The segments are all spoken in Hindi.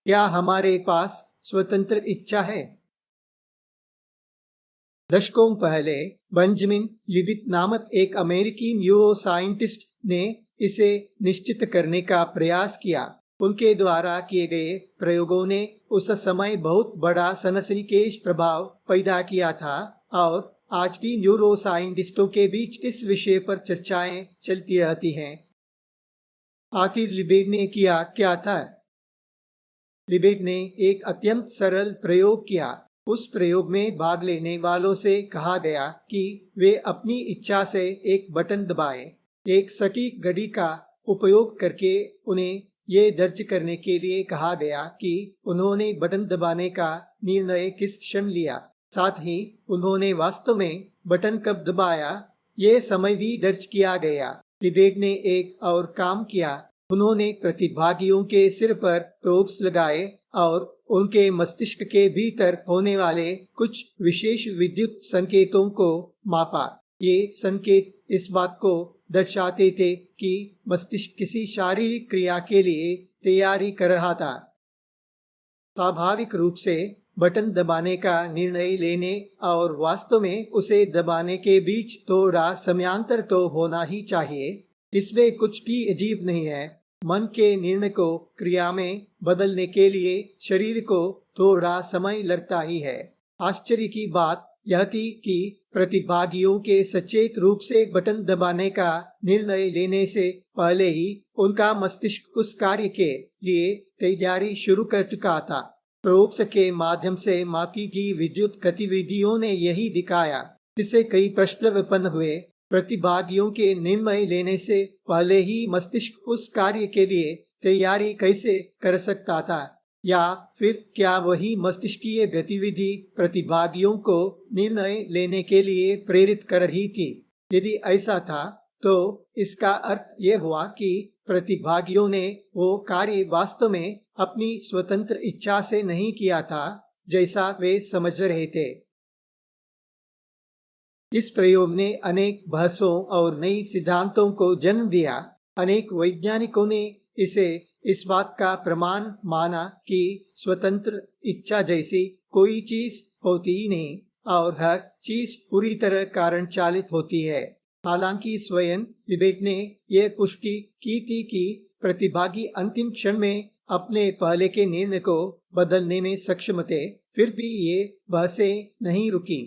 क्या हमारे पास स्वतंत्र इच्छा है? दशकों पहले बेंजामिन लिविट नामक एक अमेरिकी न्यूरोसाइंटिस्ट ने इसे निश्चित करने का प्रयास किया। उनके द्वारा किए गए प्रयोगों ने उस समय बहुत बड़ा सनसनीखेज प्रभाव पैदा किया था और आज भी न्यूरोसाइंटिस्टों के बीच इस विषय पर चर्चाएं चलती रहती हैं। आखिर लिविट ने किया क्या था? लिविट ने एक अत्यंत सरल प्रयोग किया। उस प्रयोग में भाग लेने वालों से कहा गया कि वे अपनी इच्छा से एक बटन दबाएं। एक सटीक घड़ी का उपयोग करके उन्हें ये दर्ज करने के लिए कहा गया कि उन्होंने बटन दबाने का निर्णय किस क्षण लिया। साथ ही उन्होंने वास्तव में बटन कब दबाया, ये समय भी दर्ज किया गया। लिविट ने एक और काम किया। उन्होंने प्रतिभागियों के सिर पर प्रोब्स लगाए और उनके मस्तिष्क के भीतर होने वाले कुछ विशेष विद्युत संकेतों को मापा। ये संकेत इस बात को दर्शाते थे कि मस्तिष्क किसी शारीरिक क्रिया के लिए तैयारी कर रहा था। स्वाभाविक रूप से बटन दबाने का निर्णय लेने और वास्तव में उसे दबाने के बीच थोड़ा समयांतर तो होना ही चाहिए। इसमें कुछ भी अजीब नहीं है। मन के निर्णय को क्रिया में बदलने के लिए शरीर को थोड़ा समय लगता ही है। आश्चर्य की बात यह थी कि प्रतिभागियों के सचेत रूप से बटन दबाने का निर्णय लेने से पहले ही उनका मस्तिष्क उस कार्य के लिए तैयारी शुरू कर चुका था। प्रोब्स के माध्यम से मापी गई विद्युत गतिविधियों ने यही दिखाया। इससे कई प्रश्न उत्पन्न हुए। प्रतिभागियों के निर्णय लेने से पहले ही मस्तिष्क उस कार्य के लिए तैयारी कैसे कर सकता था? या फिर क्या वही मस्तिष्कीय गतिविधि प्रतिभागियों को निर्णय लेने के लिए प्रेरित कर रही थी? यदि ऐसा था तो इसका अर्थ यह हुआ कि प्रतिभागियों ने वो कार्य वास्तव में अपनी स्वतंत्र इच्छा से नहीं किया था, जैसा वे समझ रहे थे। इस प्रयोग ने अनेक बहसों और नई सिद्धांतों को जन्म दिया। अनेक वैज्ञानिकों ने इसे इस बात का प्रमाण माना कि स्वतंत्र इच्छा जैसी कोई चीज होती ही नहीं और हर चीज पूरी तरह कारण चालित होती है। हालांकि स्वयं लिविट ने यह पुष्टि की थी कि प्रतिभागी अंतिम क्षण में अपने पहले के निर्णय को बदलने में सक्षम थे, फिर भी ये बहसें नहीं रुकी।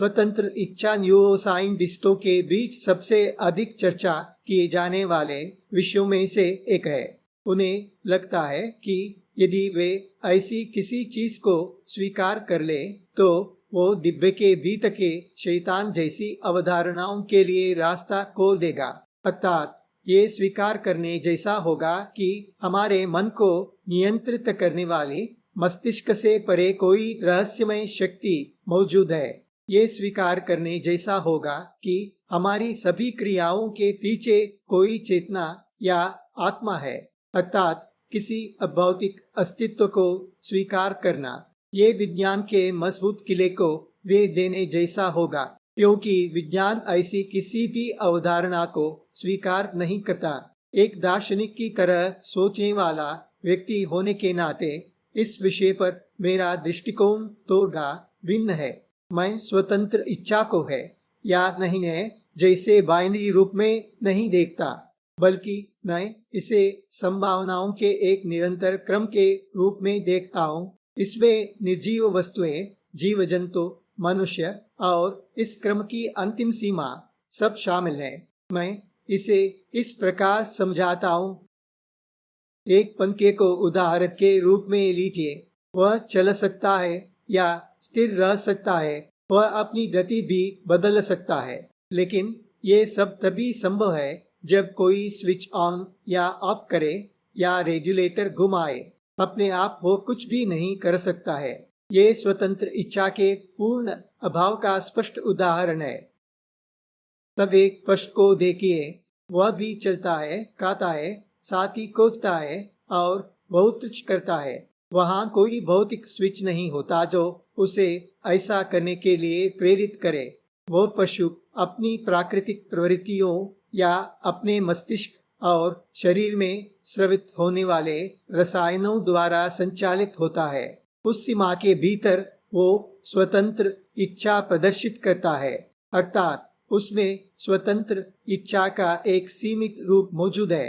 स्वतंत्र इच्छा न्यूरोसाइंटिस्टों के बीच सबसे अधिक चर्चा किए जाने वाले विषयों में से एक है। उन्हें लगता है कि यदि वे ऐसी किसी चीज को स्वीकार कर ले तो वो डिब्बे के भीतर के शैतान जैसी अवधारणाओं के लिए रास्ता खोल देगा। अर्थात ये स्वीकार करने जैसा होगा कि हमारे मन को नियंत्रित करने वाली मस्तिष्क से परे कोई रहस्यमय शक्ति मौजूद है। ये स्वीकार करने जैसा होगा कि हमारी सभी क्रियाओं के पीछे कोई चेतना या आत्मा है, अर्थात किसी अभौतिक अस्तित्व को स्वीकार करना। ये विज्ञान के मजबूत किले को वे देने जैसा होगा, क्योंकि विज्ञान ऐसी किसी भी अवधारणा को स्वीकार नहीं करता। एक दार्शनिक की तरह सोचने वाला व्यक्ति होने के नाते इस विषय पर मेरा दृष्टिकोण थोड़ा भिन्न है। मैं स्वतंत्र इच्छा को है या नहीं है जैसे बाइनरी रूप में नहीं देखता, बल्कि मैं इसे संभावनाओं के एक निरंतर क्रम के रूप में देखता हूँ। इसमें निर्जीव वस्तुएं, जीव जंतु, मनुष्य और इस क्रम की अंतिम सीमा सब शामिल है। मैं इसे इस प्रकार समझाता हूँ। एक पंखे को उदाहरण के रूप में लीजिए। वह चल सकता है या स्थिर रह सकता है, वह अपनी गति भी बदल सकता है, लेकिन ये सब तभी संभव है जब कोई स्विच ऑन या ऑफ करे या रेगुलेटर घुमाए। अपने आप वो कुछ भी नहीं कर सकता है। ये स्वतंत्र इच्छा के पूर्ण अभाव का स्पष्ट उदाहरण है। तब एक पशु को देखिए, वह भी चलता है, खाता है, साथ ही कूदता है और बहुत कुछ करता है। वहां कोई भौतिक स्विच नहीं होता जो उसे ऐसा करने के लिए प्रेरित करे। वो पशु अपनी प्राकृतिक प्रवृत्तियों या अपने मस्तिष्क और शरीर में स्रावित होने वाले रसायनों द्वारा संचालित होता है। उस सीमा के भीतर वो स्वतंत्र इच्छा प्रदर्शित करता है, अर्थात उसमें स्वतंत्र इच्छा का एक सीमित रूप मौजूद है।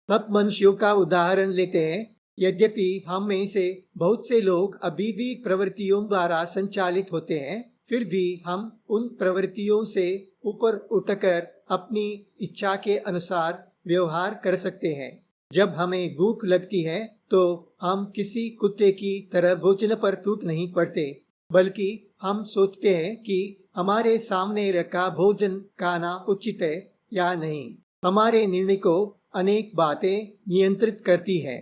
अब मनुष्यों का उदाहरण लेते हैं। यद्यपि हम में से बहुत से लोग अभी भी प्रवृत्तियों द्वारा संचालित होते हैं, फिर भी हम उन प्रवृत्तियों से ऊपर उठकर अपनी इच्छा के अनुसार व्यवहार कर सकते हैं। जब हमें भूख लगती है तो हम किसी कुत्ते की तरह भोजन पर टूट नहीं पड़ते, बल्कि हम सोचते हैं कि हमारे सामने रखा भोजन खाना उचित है या नहीं। हमारे निर्णय को अनेक बातें नियंत्रित करती हैं।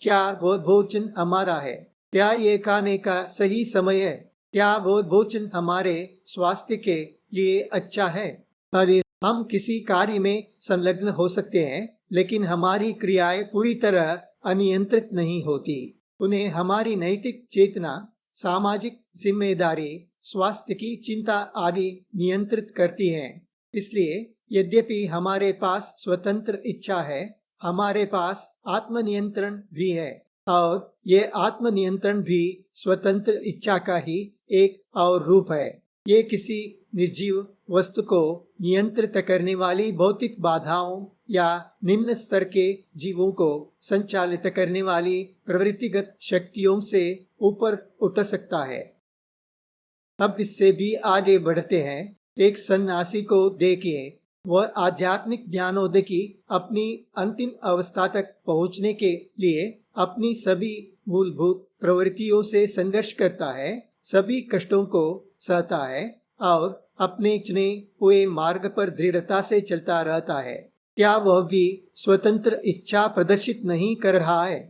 क्या वो भोजन हमारा है? क्या ये खाने का सही समय है? क्या वो भोजन हमारे स्वास्थ्य के लिए अच्छा है? अरे, हम किसी कार्य में संलग्न हो सकते हैं, लेकिन हमारी क्रियाएं पूरी तरह अनियंत्रित नहीं होती। उन्हें हमारी नैतिक चेतना, सामाजिक जिम्मेदारी, स्वास्थ्य की चिंता आदि नियंत्रित करती हैं। इसलिए यद्यपि हमारे पास स्वतंत्र इच्छा है, हमारे पास आत्मनियंत्रण भी है, और ये आत्मनियंत्रण भी स्वतंत्र इच्छा का ही एक और रूप है। ये किसी निर्जीव वस्तु को नियंत्रित करने वाली भौतिक बाधाओं या निम्न स्तर के जीवों को संचालित करने वाली प्रवृत्तिगत शक्तियों से ऊपर उठ सकता है। अब इससे भी आगे बढ़ते हैं। एक सन्यासी को देखिए, वह आध्यात्मिक ज्ञानोदय अपनी अंतिम अवस्था तक पहुंचने के लिए अपनी सभी मूलभूत प्रवृत्तियों से संघर्ष करता है, सभी कष्टों को सहता है और अपने चुने हुए मार्ग पर दृढ़ता से चलता रहता है। क्या वह भी स्वतंत्र इच्छा प्रदर्शित नहीं कर रहा है?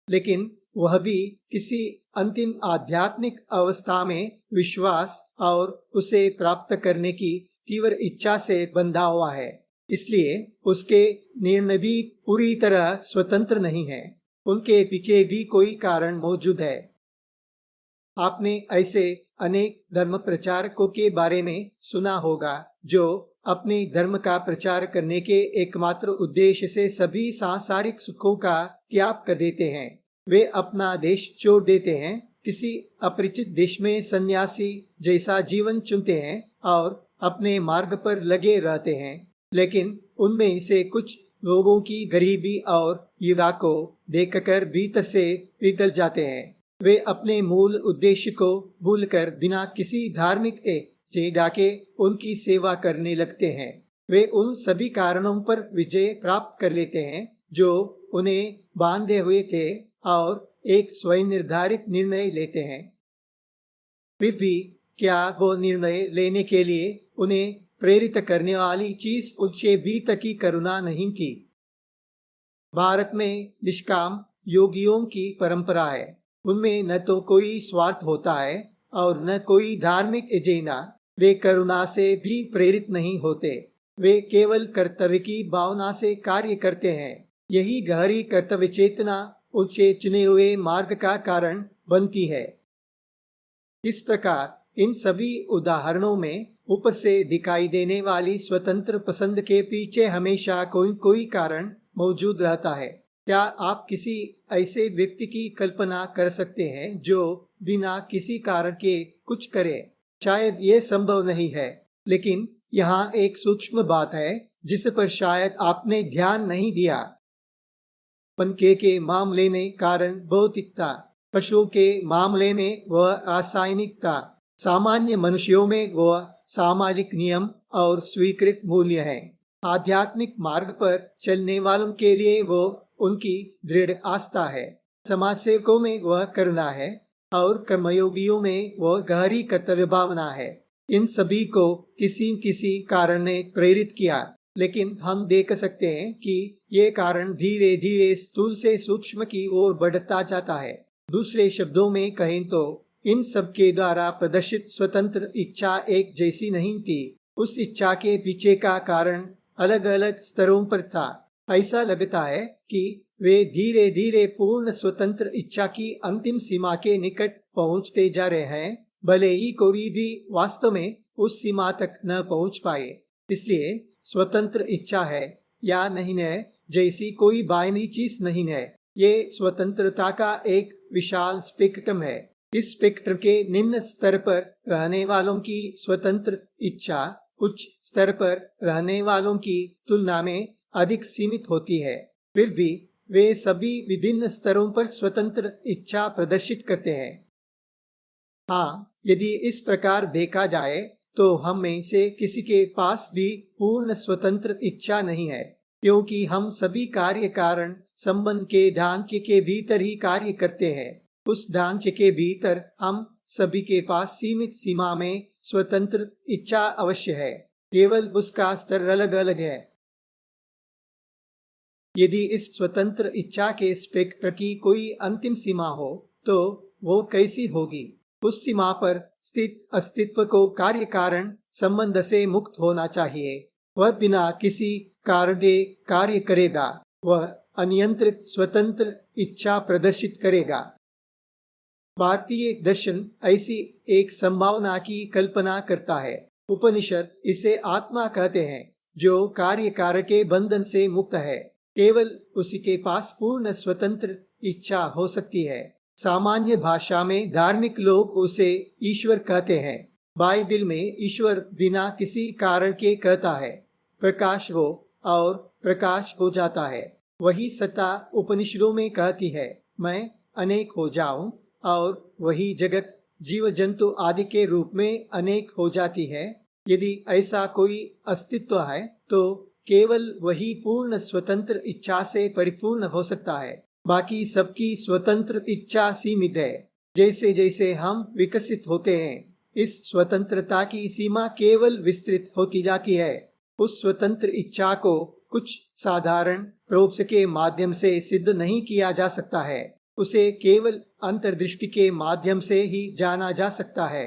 लेकिन वह भी किसी अंतिम आध्यात्मिक अवस्था में विश्वास और उसे प्राप्त करने की तीव्र इच्छा से बंधा हुआ है। इसलिए उसके निर्णय भी पूरी तरह स्वतंत्र नहीं है। उनके पीछे भी कोई कारण मौजूद है। आपने ऐसे अनेक धर्म प्रचारकों के बारे में सुना होगा जो अपने धर्म का प्रचार करने के एकमात्र उद्देश्य से सभी सांसारिक सुखों का त्याग कर देते हैं। वे अपना देश छोड़ देते हैं, किसी अपरिचित देश में सन्यासी जैसा जीवन चुनते हैं और अपने मार्ग पर लगे रहते हैं। लेकिन उनमें से कुछ लोगों की गरीबी और युवा को देखकर भीतर से पिघल जाते हैं। वे अपने मूल उद्देश्य को भूलकर बिना किसी धार्मिक एजेंडा के उनकी सेवा करने लगते हैं। वे उन सभी कारणों पर विजय प्राप्त कर लेते हैं जो उन्हें बांधे हुए थे और एक स्वयं निर्धारित निर्णय लेते हैं। फिर भी क्या वो निर्णय लेने के लिए उन्हें प्रेरित करने वाली चीज उनसे भी तकी करुणा नहीं थी। भारत में निष्काम योगियों की परंपरा है। उनमें न तो कोई स्वार्थ होता है और न कोई धार्मिक एजेंडा। वे करुणा से भी प्रेरित नहीं होते। वे केवल कर्तव्य की भावना से कार्य करते हैं। यही गहरी कर्तव्य चेतना उनसे चुने हुए मार्ग का कारण बनती है। इस प्रकार इन सभी उदाहरणों में ऊपर से दिखाई देने वाली स्वतंत्र पसंद के पीछे हमेशा कोई कोई कारण मौजूद रहता है। क्या आप किसी ऐसे व्यक्ति की कल्पना कर सकते हैं जो बिना किसी कारण के कुछ करे? शायद ये संभव नहीं है, लेकिन यहाँ एक सूक्ष्म बात है जिस पर शायद आपने ध्यान नहीं दिया। पंखे के मामले में कारण भौतिकता, पशुओं के मामले में वह रासायनिकता, सामान्य मनुष्यों में वह सामाजिक नियम और स्वीकृत मूल्य है। आध्यात्मिक मार्ग पर चलने वालों के लिए वो उनकी दृढ़ आस्था है। समाज सेवकों में वह करुणा है और कर्मयोगियों में वह गहरी कर्तव्य भावना है। इन सभी को किसी कारण ने प्रेरित किया, लेकिन हम देख सकते हैं कि ये कारण धीरे धीरे स्थूल से सूक्ष्म की ओर बढ़ता जाता है। दूसरे शब्दों में कहें तो इन सब के द्वारा प्रदर्शित स्वतंत्र इच्छा एक जैसी नहीं थी। उस इच्छा के पीछे का कारण अलग अलग स्तरों पर था। ऐसा लगता है कि वे धीरे धीरे पूर्ण स्वतंत्र इच्छा की अंतिम सीमा के निकट पहुंचते जा रहे हैं, भले ही कोई भी वास्तव में उस सीमा तक न पहुंच पाए। इसलिए स्वतंत्र इच्छा है या नहीं है जैसी कोई बाइनरी चीज नहीं है। ये स्वतंत्रता का एक विशाल स्पेक्ट्रम है। इस स्पेक्ट्रम के निम्न स्तर पर रहने वालों की स्वतंत्र इच्छा उच्च स्तर पर रहने वालों की तुलना में अधिक सीमित होती है। फिर भी वे सभी विभिन्न स्तरों पर स्वतंत्र इच्छा प्रदर्शित करते हैं। हाँ, यदि इस प्रकार देखा जाए तो हम में से किसी के पास भी पूर्ण स्वतंत्र इच्छा नहीं है, क्योंकि हम सभी कार्य कारण संबंध के ढांचे के भीतर ही कार्य करते हैं। उस ढांचे के भीतर हम सभी के पास सीमित सीमा में स्वतंत्र इच्छा अवश्य है, केवल उसका स्तर अलग अलग है। यदि इस स्वतंत्र इच्छा के स्पेक्ट्रम की कोई अंतिम सीमा हो तो वो कैसी होगी? उस सीमा पर स्थित अस्तित्व को कार्य कारण संबंध से मुक्त होना चाहिए। वह बिना किसी कारण के कार्य करेगा। वह अनियंत्रित स्वतंत्र इच्छा प्रदर्शित करेगा। भारतीय दर्शन ऐसी एक संभावना की कल्पना करता है। उपनिषद इसे आत्मा कहते हैं, जो कार्य कारक के बंधन से मुक्त है। केवल उसी के पास पूर्ण स्वतंत्र इच्छा हो सकती है। सामान्य भाषा में धार्मिक लोग उसे ईश्वर कहते हैं। बाइबिल में ईश्वर बिना किसी कारण के कहता है, प्रकाश हो और प्रकाश हो जाता है। वही सत्ता उपनिषदों में कहती है, मैं अनेक हो जाऊं, और वही जगत जीव जंतु आदि के रूप में अनेक हो जाती है। यदि ऐसा कोई अस्तित्व है तो केवल वही पूर्ण स्वतंत्र इच्छा से परिपूर्ण हो सकता है। बाकी सबकी स्वतंत्र इच्छा सीमित है। जैसे जैसे हम विकसित होते हैं, इस स्वतंत्रता की सीमा केवल विस्तृत होती जाती है। उस स्वतंत्र इच्छा को कुछ साधारण प्रोब्स के माध्यम से सिद्ध नहीं किया जा सकता है। उसे केवल अंतर्दृष्टि के माध्यम से ही जाना जा सकता है।